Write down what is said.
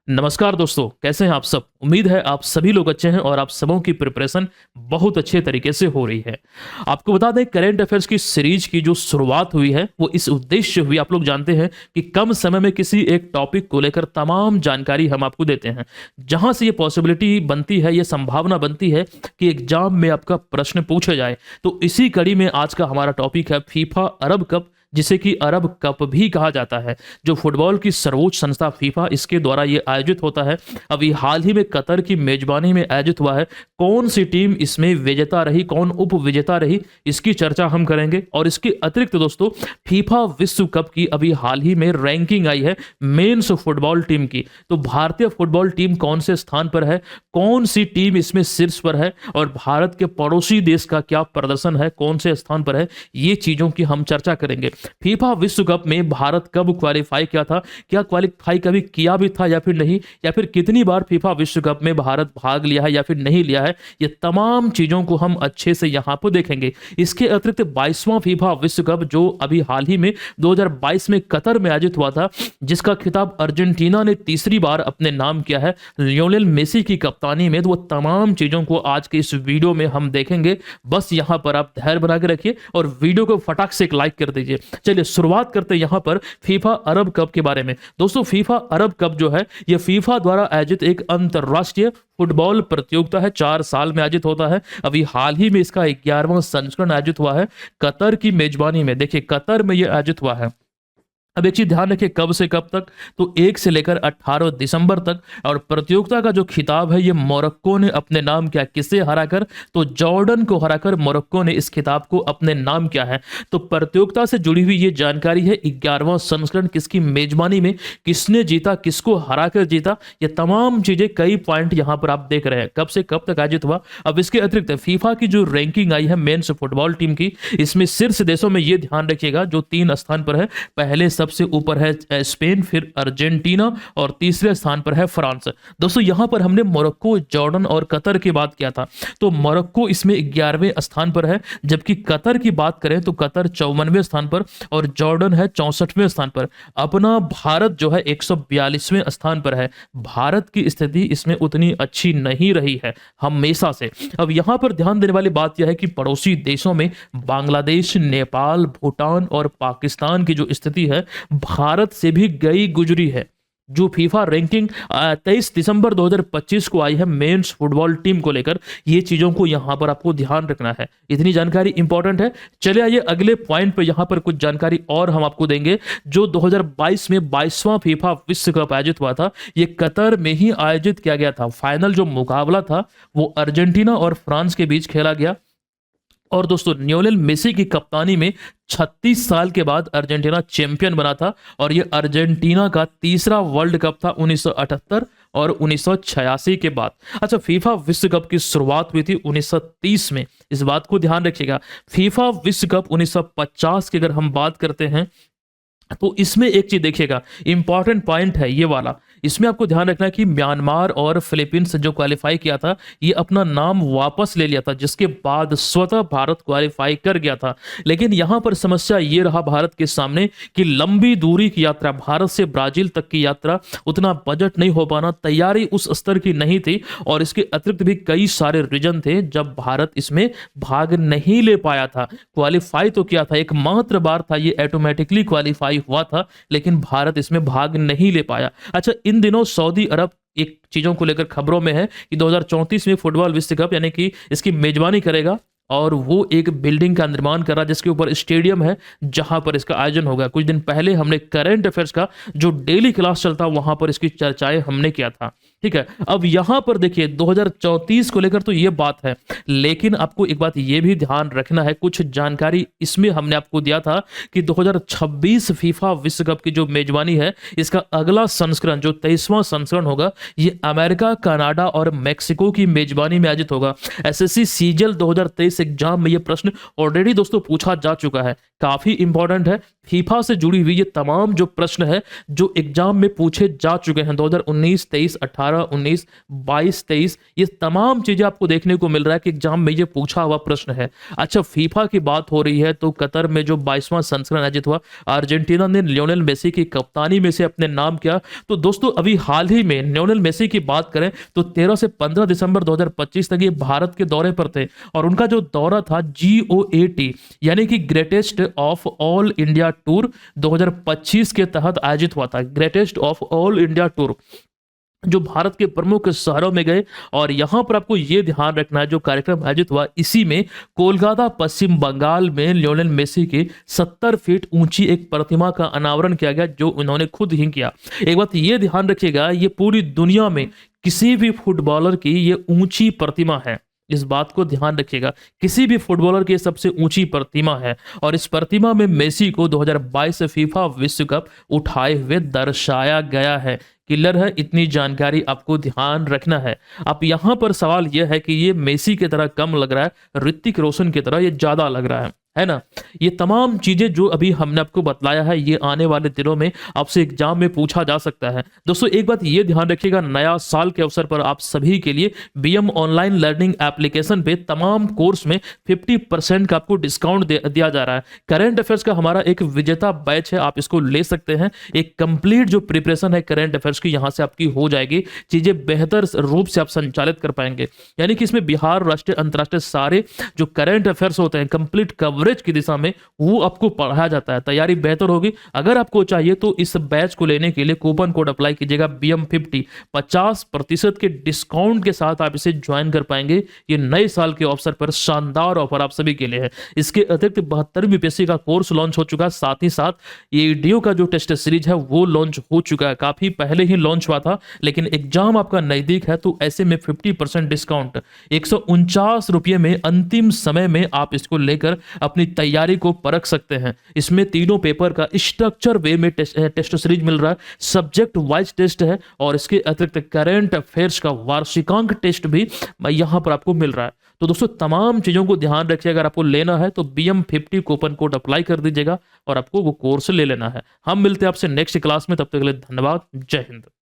नमस्कार दोस्तों, कैसे हैं आप सब? उम्मीद है आप सभी लोग अच्छे हैं और आप सबों की प्रिपरेशन बहुत अच्छे तरीके से हो रही है। आपको बता दें, करंट अफेयर्स की सीरीज की जो शुरुआत हुई है वो इस उद्देश्य से हुई। आप लोग जानते हैं कि कम समय में किसी एक टॉपिक को लेकर तमाम जानकारी हम आपको देते हैं, जहां से ये पॉसिबिलिटी बनती है, ये संभावना बनती है कि एग्जाम में आपका प्रश्न पूछा जाए। तो इसी कड़ी में आज का हमारा टॉपिक है फीफा अरब कप, जिसे कि अरब कप भी कहा जाता है। जो फुटबॉल की सर्वोच्च संस्था फीफा, इसके द्वारा ये आयोजित होता है। अभी हाल ही में कतर की मेजबानी में आयोजित हुआ है। कौन सी टीम इसमें विजेता रही, कौन उप विजेता रही, इसकी चर्चा हम करेंगे। और इसके अतिरिक्त दोस्तों, फीफा विश्व कप की अभी हाल ही में रैंकिंग आई है मेंस फुटबॉल टीम की। तो भारतीय फुटबॉल टीम कौन से स्थान पर है, कौन सी टीम इसमें शीर्ष पर है, और भारत के पड़ोसी देश का क्या प्रदर्शन है, कौन से स्थान पर है, ये चीजों की हम चर्चा करेंगे। फीफा विश्व कप में भारत कब क्वालिफाई किया था, क्या क्वालिफाई कभी किया भी था या फिर नहीं, या फिर कितनी बार फीफा विश्व कप में भारत भाग लिया है या फिर नहीं लिया है, ये तमाम चीजों को हम अच्छे से यहां पर देखेंगे। इसके अतिरिक्त 22वां फीफा विश्व कप जो अभी हाल ही में 2022 में कतर में आयोजित हुआ था, जिसका खिताब अर्जेंटीना ने तीसरी बार अपने नाम किया है लियोनेल मेसी की कप्तानी में, तो वो तमाम चीजों को आज के इस वीडियो में हम देखेंगे। बस यहां पर आप धैर्य बना के रखिए और वीडियो को फटाक से एक लाइक कर दीजिए। चलिए शुरुआत करते हैं यहां पर फीफा अरब कप के बारे में। दोस्तों, फीफा अरब कप जो है, यह फीफा द्वारा आयोजित एक अंतरराष्ट्रीय फुटबॉल प्रतियोगिता है। 4 साल में आयोजित होता है। अभी हाल ही में इसका 11वां संस्करण आयोजित हुआ है कतर की मेजबानी में। देखिए, कतर में यह आयोजित हुआ है। अब एक चीज ध्यान रखिए, कब से कब तक, तो 1 से लेकर 18 दिसंबर तक। और प्रतियोगिता का जो खिताब है, ये मोरक्को ने अपने नाम किया। किसे हराकर? तो जॉर्डन को हराकर मोरक्को ने इस खिताब को अपने नाम किया है। तो प्रतियोगिता से जुड़ी हुई ये जानकारी है। 11वां संस्करण किसकी मेजबानी में, किसने जीता, किसको हराकर जीता, ये तमाम चीजें, कई पॉइंट यहां पर आप देख रहे हैं कब से कब तक आयोजित हुआ। अब इसके अतिरिक्त फीफा की जो रैंकिंग आई है मेंस फुटबॉल टीम की, इसमें शीर्ष देशों में ये ध्यान रखिएगा जो 3 स्थान पर है। पहले सबसे ऊपर है स्पेन, फिर अर्जेंटीना और तीसरे स्थान पर है फ्रांस। दोस्तों, यहां पर हमने मोरक्को, जॉर्डन और कतर की बात किया था। तो मोरक्को इसमें 11वें स्थान पर है, जबकि कतर की बात करें तो कतर 54वें स्थान पर और जॉर्डन है 64वें स्थान पर। अपना भारत जो है 142वें स्थान पर है। भारत की स्थिति इसमें उतनी अच्छी नहीं रही है हमेशा से। अब यहां पर ध्यान देने वाली बात यह है कि पड़ोसी देशों में बांग्लादेश, नेपाल, भूटान और पाकिस्तान की जो स्थिति है, भारत से भी गई गुजरी है। जो फीफा रैंकिंग 23 दिसंबर 2025 को आई है मेंस फुटबॉल टीम को लेकर, ये चीजों को यहां पर आपको ध्यान रखना है। इतनी जानकारी इंपॉर्टेंट है। चलिए आइए अगले पॉइंट पे, यहां पर कुछ जानकारी और हम आपको देंगे। जो 2022 में 22वां फीफा विश्व कप आयोजित हुआ था, ये कतर में ही आयोजित किया गया था। फाइनल जो मुकाबला था वो अर्जेंटीना और फ्रांस के बीच खेला गया। और दोस्तों, लियोनेल मेसी की कप्तानी में 36 साल के बाद अर्जेंटीना चैंपियन बना था। और यह अर्जेंटीना का तीसरा वर्ल्ड कप था 1978 और 1986 के बाद। अच्छा, फीफा विश्व कप की शुरुआत हुई थी 1930 में। इस बात को ध्यान रखिएगा। फीफा विश्व कप 1950 की अगर हम बात करते हैं, तो इसमें एक चीज देखिएगा, इंपॉर्टेंट पॉइंट है ये वाला। इसमें आपको ध्यान रखना है कि म्यांमार और फिलीपींस जो क्वालिफाई किया था, ये अपना नाम वापस ले लिया था, जिसके बाद स्वतः भारत क्वालिफाई कर गया था। लेकिन यहां पर समस्या ये रहा भारत के सामने कि लंबी दूरी की यात्रा, भारत से ब्राजील तक की यात्रा, उतना बजट नहीं हो पाना, तैयारी उस स्तर की नहीं थी। और इसके अतिरिक्त भी कई सारे रीजन थे जब भारत इसमें भाग नहीं ले पाया था। क्वालिफाई तो किया था, एकमात्र बार था ये ऑटोमेटिकली क्वालिफाई हुआ था, लेकिन भारत इसमें भाग नहीं ले पाया। अच्छा, इन दिनों सऊदी अरब एक चीजों को लेकर खबरों में है कि 2034 में फुटबॉल विश्व कप यानी कि इसकी मेजबानी करेगा। और वो एक बिल्डिंग का निर्माण कर रहा है जिसके ऊपर स्टेडियम है, जहां पर इसका आयोजन होगा। कुछ दिन पहले हमने करंट अफेयर्स का जो डेली क्लास चलता, वहां पर इसकी चर्चाएं हमने किया था। ठीक है, अब यहां पर देखिए 2034 को लेकर तो ये बात है, लेकिन आपको एक बात ये भी ध्यान रखना है, कुछ जानकारी इसमें हमने आपको दिया था कि 2026 फीफा विश्व कप की जो मेजबानी है, इसका अगला संस्करण जो 23वां संस्करण होगा, ये अमेरिका, कनाडा और मेक्सिको की मेजबानी में आयोजित होगा। एसएससी सीजीएल 2023 एग्जाम में ये प्रश्न ऑलरेडी दोस्तों पूछा जा चुका है, काफी इंपॉर्टेंट है। फीफा से जुड़ी हुई ये तमाम जो प्रश्न है जो एग्जाम में पूछे जा चुके हैं 2019, 23, 18, 19, 22, 23, ये तमाम चीजें आपको देखने को मिल रहा है कि एग्जाम में ये पूछा हुआ प्रश्न है। अच्छा, फीफा की बात हो रही है तो कतर में जो 22वां संस्करण आयोजित हुआ, अर्जेंटीना ने लियोनेल मेसी की कप्तानी में से अपने नाम किया। तो दोस्तों अभी हाल ही में लियोनेल मेसी की बात करें तो 13 से 15 दिसंबर 2025 तक ये भारत के दौरे पर थे और उनका जो दौरा था GOAT यानी कि greatest of all India tour 2025 के तहत आयोजित हुआ था। Greatest of all India tour जो भारत के प्रमुख शहरों में गए और यहां पर आपको यह ध्यान रखना है जो कार्यक्रम आयोजित हुआ इसी में कोलकाता पश्चिम बंगाल में लियोनेल मेसी के 70 फीट ऊंची एक प्रतिमा का अनावरण किया गया जो उन्होंने खुद ही किया। एक बात ये ध्यान रखिएगा, ये पूरी दुनिया में किसी भी फुटबॉलर की ये ऊंची प्रतिमा है, इस बात को ध्यान रखिएगा। किसी भी फुटबॉलर की सबसे ऊंची प्रतिमा है और इस प्रतिमा में मेसी को 2022 फीफा विश्व कप उठाए हुए दर्शाया गया है। क्लियर है, इतनी जानकारी आपको ध्यान रखना है। अब यहां पर सवाल यह है कि ये मेसी की तरह कम लग रहा है, ऋतिक रोशन की तरह ये ज्यादा लग रहा है ना। ये तमाम चीजें जो अभी हमने आपको बतलाया है ये आने वाले दिनों में आपसे एग्जाम में पूछा जा सकता है। दोस्तों एक बात ये ध्यान रखिएगा, नया साल के अवसर पर आप सभी के लिए बीएम ऑनलाइन लर्निंग एप्लीकेशन पे तमाम कोर्स में 50% का आपको डिस्काउंट दिया जा रहा है। करंट अफेयर्स का हमारा एक विजेता बैच है, आप इसको ले सकते हैं। एक कंप्लीट जो प्रिपरेशन है करंट अफेयर्स की यहाँ से आपकी हो जाएगी, चीजें बेहतर रूप से आप संचालित कर पाएंगे। यानी कि इसमें बिहार, राष्ट्रीय, अंतर्राष्ट्रीय सारे जो करंट अफेयर्स होते हैं कंप्लीट कवरेज की दिशा में वो आपको पढ़ाया जाता है। तैयारी बेहतर होगी। अगर आपको चाहिए तो इस बैच को लेने के लिए कूपन कोड अप्लाई कीजिएगा BM50, 50% के डिस्काउंट के साथ आप इसे ज्वाइन कर पाएंगे। ये नए साल के अवसर पर शानदार ऑफर आप सभी के लिए है। इसके अतिरिक्त 72वीं बीपीएससी का कोर्स लॉन्च हो चुका है, साथ ही साथ ये डीओ का जो टेस्ट सीरीज है वो लॉन्च हो चुका है। काफी पहले ही लॉन्च हुआ था लेकिन एग्जाम आपका नजदीक है तो ऐसे में 50% डिस्काउंट 149 रुपये में अंतिम समय में आप इसको लेकर अपनी तैयारी को परख सकते हैं। इसमें तीनों पेपर का स्ट्रक्चर वे में टेस्ट सीरीज मिल रहा है, सब्जेक्ट वाइज टेस्ट है और इसके अतिरिक्त करंट अफेयर्स का वार्षिकांक टेस्ट भी यहां पर आपको मिल रहा है। तो दोस्तों तमाम चीजों को ध्यान रखिए, अगर आपको लेना है तो BM50 कूपन कोड अप्लाई कर दीजिएगा और आपको वो कोर्स ले लेना है। हम मिलते हैं आपसे नेक्स्ट क्लास में, तब तक के लिए धन्यवाद। जय हिंद।